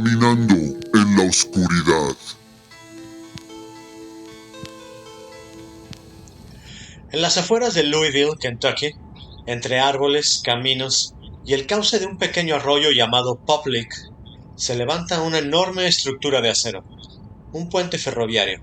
Caminando en la oscuridad. En las afueras de Louisville, Kentucky, entre árboles, caminos y el cauce de un pequeño arroyo llamado Pop Lick, se levanta una enorme estructura de acero, un puente ferroviario.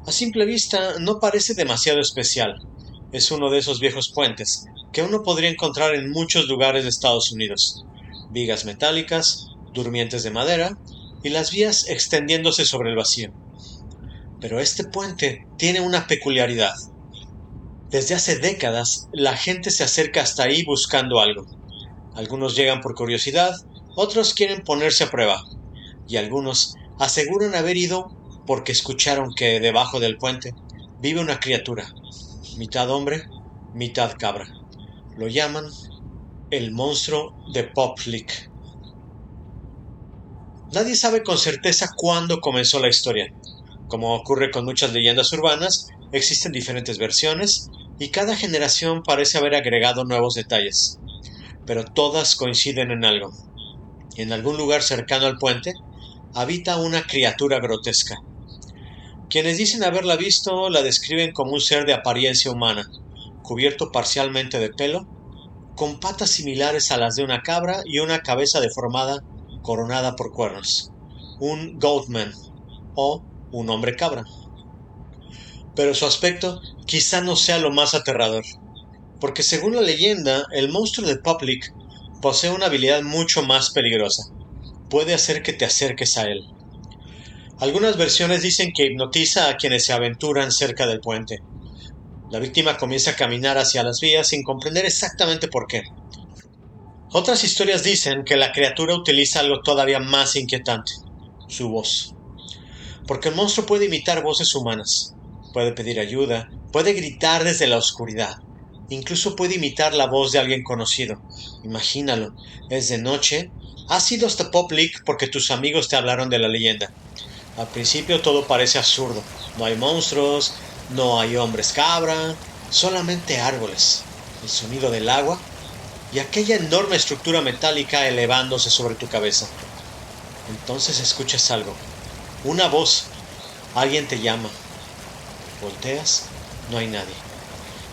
A simple vista no parece demasiado especial. Es uno de esos viejos puentes que uno podría encontrar en muchos lugares de Estados Unidos. Vigas metálicas, durmientes de madera y las vías extendiéndose sobre el vacío. Pero este puente tiene una peculiaridad. Desde hace décadas la gente se acerca hasta ahí buscando algo. Algunos llegan por curiosidad, otros quieren ponerse a prueba, y algunos aseguran haber ido porque escucharon que debajo del puente vive una criatura, mitad hombre, mitad cabra. Lo llaman el monstruo de Pop Lick. Nadie sabe con certeza cuándo comenzó la historia. Como ocurre con muchas leyendas urbanas, existen diferentes versiones y cada generación parece haber agregado nuevos detalles. Pero todas coinciden en algo. En algún lugar cercano al puente habita una criatura grotesca. Quienes dicen haberla visto la describen como un ser de apariencia humana, cubierto parcialmente de pelo, con patas similares a las de una cabra y una cabeza deformada coronada por cuernos. Un goatman o un hombre cabra. Pero su aspecto quizá no sea lo más aterrador, porque según la leyenda, el monstruo de Pop Lick posee una habilidad mucho más peligrosa. Puede hacer que te acerques a él. Algunas versiones dicen que hipnotiza a quienes se aventuran cerca del puente. La víctima comienza a caminar hacia las vías sin comprender exactamente por qué. Otras historias dicen que la criatura utiliza algo todavía más inquietante, su voz. Porque el monstruo puede imitar voces humanas, puede pedir ayuda, puede gritar desde la oscuridad, incluso puede imitar la voz de alguien conocido. Imagínalo, es de noche, has ido hasta Pop Lick porque tus amigos te hablaron de la leyenda. Al principio todo parece absurdo, no hay monstruos, no hay hombres cabra, solamente árboles, el sonido del agua y aquella enorme estructura metálica elevándose sobre tu cabeza. Entonces escuchas algo, una voz, alguien te llama. Volteas, no hay nadie.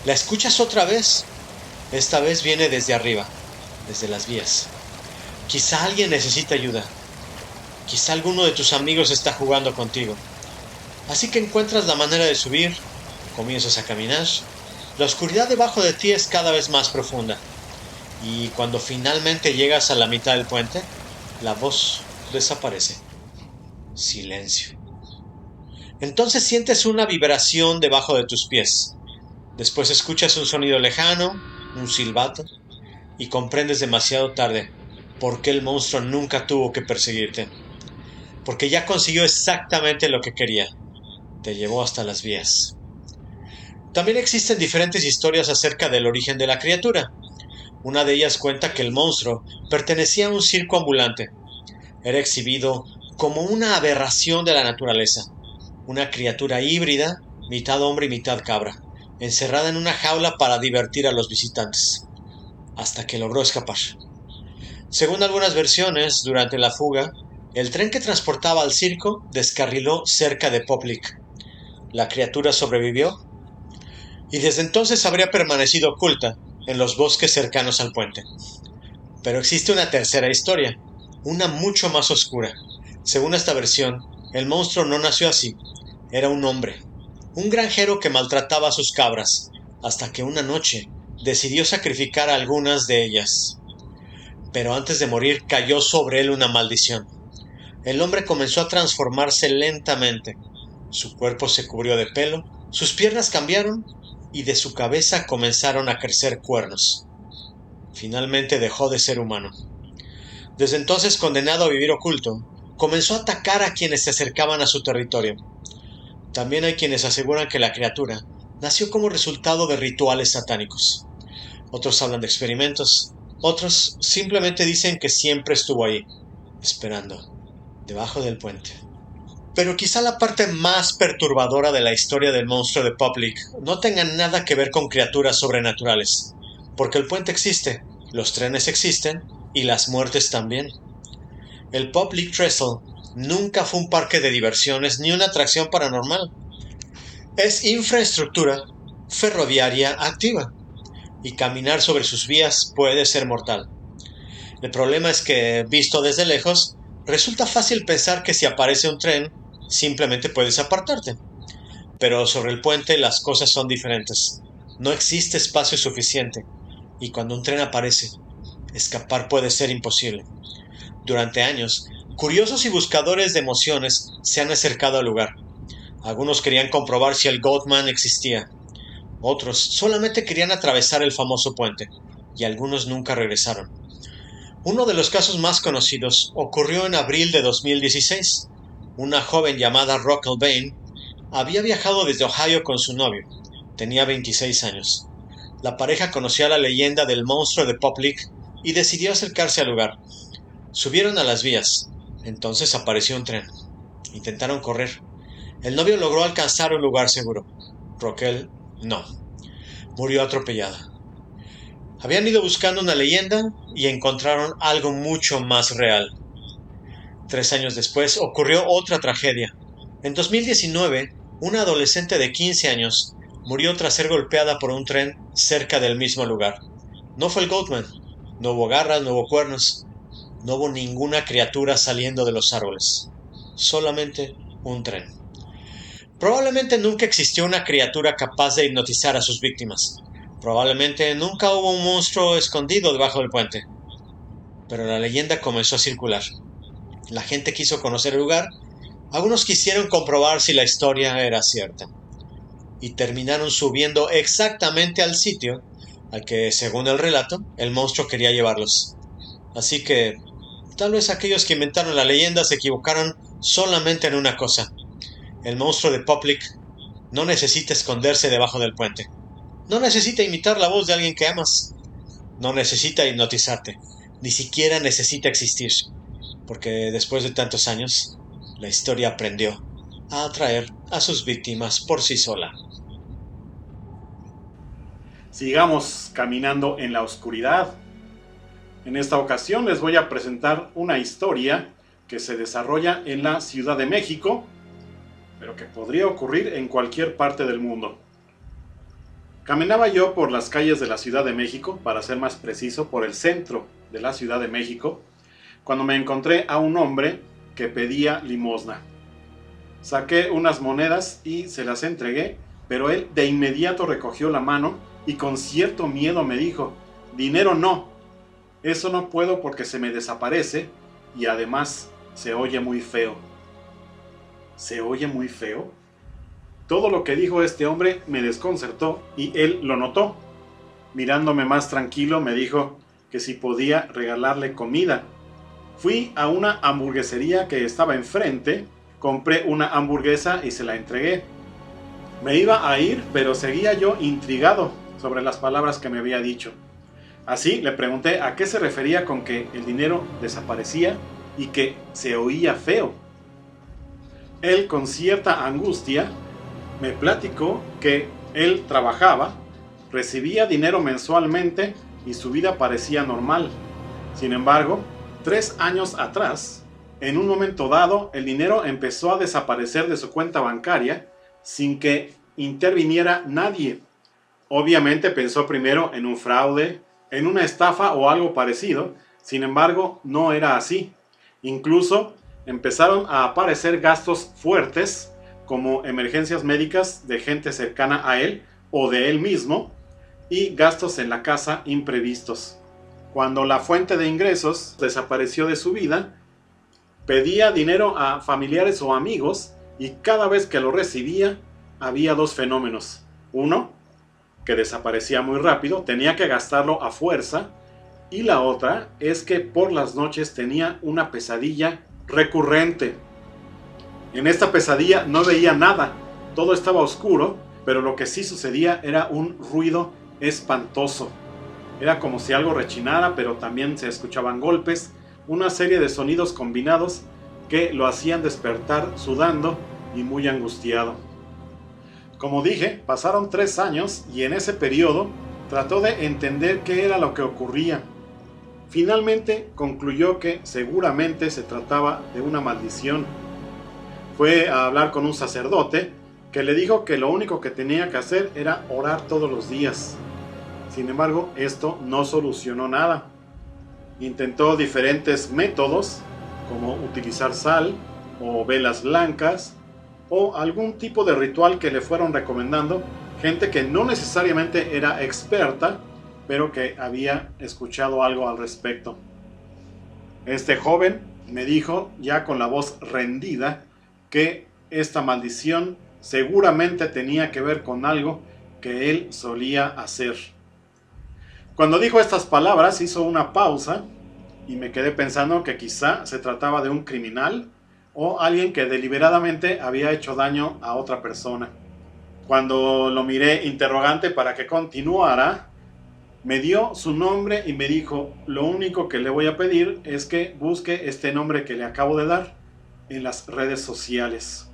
La escuchas otra vez. Esta vez viene desde arriba, desde las vías. Quizá alguien necesita ayuda. Quizá alguno de tus amigos está jugando contigo. Así que encuentras la manera de subir, comienzas a caminar. La oscuridad debajo de ti es cada vez más profunda. Y cuando finalmente llegas a la mitad del puente, la voz desaparece. Silencio. Entonces sientes una vibración debajo de tus pies. Después escuchas un sonido lejano, un silbato, y comprendes demasiado tarde por qué el monstruo nunca tuvo que perseguirte. Porque ya consiguió exactamente lo que quería. Te llevó hasta las vías. También existen diferentes historias acerca del origen de la criatura. Una de ellas cuenta que el monstruo pertenecía a un circo ambulante. Era exhibido como una aberración de la naturaleza. Una criatura híbrida, mitad hombre y mitad cabra, encerrada en una jaula para divertir a los visitantes, hasta que logró escapar. Según algunas versiones, durante la fuga, el tren que transportaba al circo descarriló cerca de Pop Lick. La criatura sobrevivió y desde entonces habría permanecido oculta en los bosques cercanos al puente. Pero existe una tercera historia, una mucho más oscura. Según esta versión, el monstruo no nació así. Era un hombre, un granjero que maltrataba a sus cabras, hasta que una noche decidió sacrificar a algunas de ellas. Pero antes de morir cayó sobre él una maldición. El hombre comenzó a transformarse lentamente. Su cuerpo se cubrió de pelo, sus piernas cambiaron y de su cabeza comenzaron a crecer cuernos. Finalmente dejó de ser humano. Desde entonces, condenado a vivir oculto, comenzó a atacar a quienes se acercaban a su territorio. También hay quienes aseguran que la criatura nació como resultado de rituales satánicos. Otros hablan de experimentos, otros simplemente dicen que siempre estuvo ahí, esperando, debajo del puente. Pero quizá la parte más perturbadora de la historia del monstruo de Pop Lick no tenga nada que ver con criaturas sobrenaturales, porque el puente existe, los trenes existen y las muertes también. El Public Trestle nunca fue un parque de diversiones ni una atracción paranormal. Es infraestructura ferroviaria activa y caminar sobre sus vías puede ser mortal. El problema es que, visto desde lejos, resulta fácil pensar que si aparece un tren, simplemente puedes apartarte. Pero sobre el puente las cosas son diferentes. No existe espacio suficiente, y cuando un tren aparece, escapar puede ser imposible. Durante años, curiosos y buscadores de emociones se han acercado al lugar. Algunos querían comprobar si el Goatman existía. Otros solamente querían atravesar el famoso puente, y algunos nunca regresaron. Uno de los casos más conocidos ocurrió en abril de 2016. Una joven llamada Rochelle Bain había viajado desde Ohio con su novio. Tenía 26 años. La pareja conocía la leyenda del monstruo de Public y decidió acercarse al lugar. Subieron a las vías. Entonces apareció un tren. Intentaron correr. El novio logró alcanzar un lugar seguro. Rochelle no. Murió atropellada. Habían ido buscando una leyenda y encontraron algo mucho más real. 3 años después ocurrió otra tragedia. En 2019, una adolescente de 15 años murió tras ser golpeada por un tren cerca del mismo lugar. No fue el Goatman. No hubo garras, no hubo cuernos. No hubo ninguna criatura saliendo de los árboles. Solamente un tren. Probablemente nunca existió una criatura capaz de hipnotizar a sus víctimas. Probablemente nunca hubo un monstruo escondido debajo del puente. Pero la leyenda comenzó a circular. La gente quiso conocer el lugar. Algunos quisieron comprobar si la historia era cierta. Y terminaron subiendo exactamente al sitio al que, según el relato, el monstruo quería llevarlos. Así que, tal vez aquellos que inventaron la leyenda se equivocaron solamente en una cosa. El monstruo de Public no necesita esconderse debajo del puente. No necesita imitar la voz de alguien que amas. No necesita hipnotizarte. Ni siquiera necesita existir. Porque después de tantos años, la historia aprendió a atraer a sus víctimas por sí sola. Sigamos caminando en la oscuridad. En esta ocasión les voy a presentar una historia que se desarrolla en la Ciudad de México, pero que podría ocurrir en cualquier parte del mundo. Caminaba yo por las calles de la Ciudad de México, para ser más preciso, por el centro de la Ciudad de México, cuando me encontré a un hombre que pedía limosna. Saqué unas monedas y se las entregué, pero él de inmediato recogió la mano y con cierto miedo me dijo: dinero no, eso no puedo porque se me desaparece y además se oye muy feo. ¿Se oye muy feo? Todo lo que dijo este hombre me desconcertó y él lo notó. Mirándome más tranquilo me dijo que si podía regalarle comida. Fui a una hamburguesería que estaba enfrente, compré una hamburguesa y se la entregué. Me iba a ir, pero seguía yo intrigado sobre las palabras que me había dicho. Así le pregunté a qué se refería con que el dinero desaparecía y que se oía feo. Él, con cierta angustia, me platicó que él trabajaba, recibía dinero mensualmente y su vida parecía normal. Sin embargo, 3 años atrás, en un momento dado, el dinero empezó a desaparecer de su cuenta bancaria sin que interviniera nadie. Obviamente pensó primero en un fraude, en una estafa o algo parecido. Sin embargo, no era así. Incluso empezaron a aparecer gastos fuertes, como emergencias médicas de gente cercana a él o de él mismo, y gastos en la casa imprevistos. Cuando la fuente de ingresos desapareció de su vida, pedía dinero a familiares o amigos y cada vez que lo recibía había 2 fenómenos. Uno, que desaparecía muy rápido, tenía que gastarlo a fuerza, y la otra es que por las noches tenía una pesadilla recurrente. En esta pesadilla no veía nada, todo estaba oscuro, pero lo que sí sucedía era un ruido espantoso. Era como si algo rechinara, pero también se escuchaban golpes, una serie de sonidos combinados que lo hacían despertar sudando y muy angustiado. Como dije, pasaron 3 años y en ese periodo trató de entender qué era lo que ocurría. finalmente concluyó que seguramente se trataba de una maldición. Fue a hablar con un sacerdote que le dijo que lo único que tenía que hacer era orar todos los días. Sin embargo, esto no solucionó nada. Intentó diferentes métodos, como utilizar sal o velas blancas, o algún tipo de ritual que le fueron recomendando gente que no necesariamente era experta, pero que había escuchado algo al respecto. Este joven me dijo, ya con la voz rendida, que esta maldición seguramente tenía que ver con algo que él solía hacer. Cuando dijo estas palabras hizo una pausa y me quedé pensando que quizá se trataba de un criminal o alguien que deliberadamente había hecho daño a otra persona. Cuando lo miré interrogante para que continuara, me dio su nombre y me dijo, lo único que le voy a pedir es que busque este nombre que le acabo de dar en las redes sociales.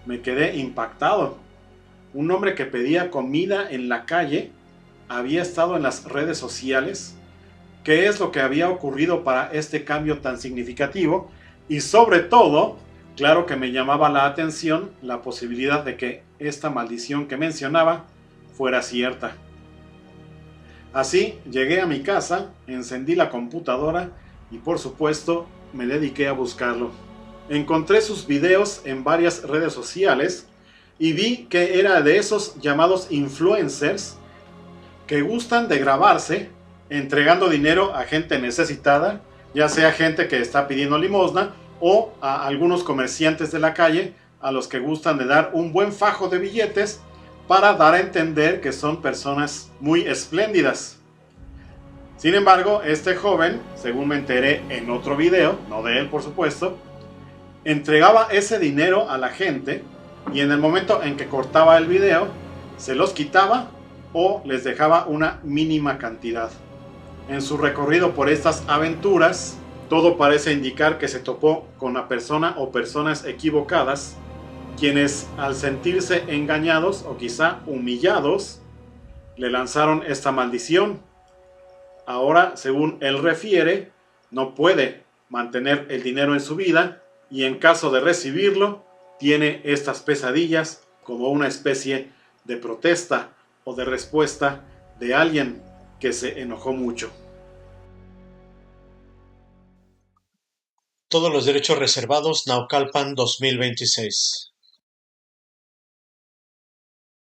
Me quedé impactado. Un hombre que pedía comida en la calle había estado en las redes sociales. ¿Qué es lo que había ocurrido para este cambio tan significativo? Y sobre todo, claro que me llamaba la atención la posibilidad de que esta maldición que mencionaba fuera cierta. Así llegué a mi casa, encendí la computadora y por supuesto me dediqué a buscarlo. Encontré sus videos en varias redes sociales y vi que era de esos llamados influencers que gustan de grabarse entregando dinero a gente necesitada, ya sea gente que está pidiendo limosna o a algunos comerciantes de la calle a los que gustan de dar un buen fajo de billetes para dar a entender que son personas muy espléndidas. Sin embargo, este joven, según me enteré en otro video, no de él por supuesto, entregaba ese dinero a la gente y en el momento en que cortaba el video, se los quitaba o les dejaba una mínima cantidad. En su recorrido por estas aventuras, todo parece indicar que se topó con una persona o personas equivocadas, quienes al sentirse engañados o quizá humillados, le lanzaron esta maldición. Ahora, según él refiere, no puede mantener el dinero en su vida y en caso de recibirlo, tiene estas pesadillas como una especie de protesta o de respuesta de alguien que se enojó mucho. Todos los derechos reservados Naucalpan 2026.